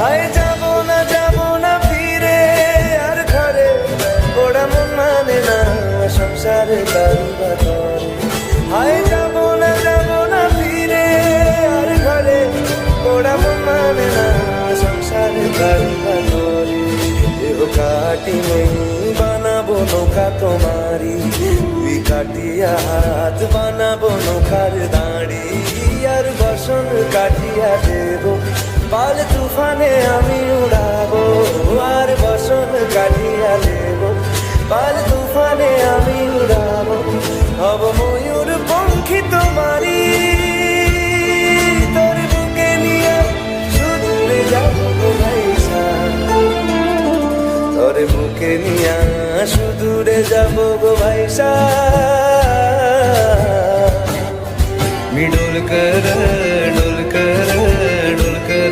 হায় যাব না ফিরে আর ঘরে, ওরা মন মানে না সংসারে কারবা করে। হায় যাব না ফিরে আর ঘরে, ওরা মন মানে না সংসারে কারবা করে। দেহ কাটি নেই বানাবো নৌকা তোমারি, দুই কাটিয়া হাত বানাবো নৌকার দাঁড়ি। আর বসন কাটিয়া দেব পাল তুফানে আমি উড়াবো, আর বসন কাটিয়া দেব পাল তুফানে আমি উড়াবো। হব ময়ূর পঙ্খী তোমারি, তোর বুকে নিয়ে সুদূরে যাবো গো ভাইসা, তোর বুকে নিয়ে সুদূরে যাবো গো ভাইসা। मिडोल कर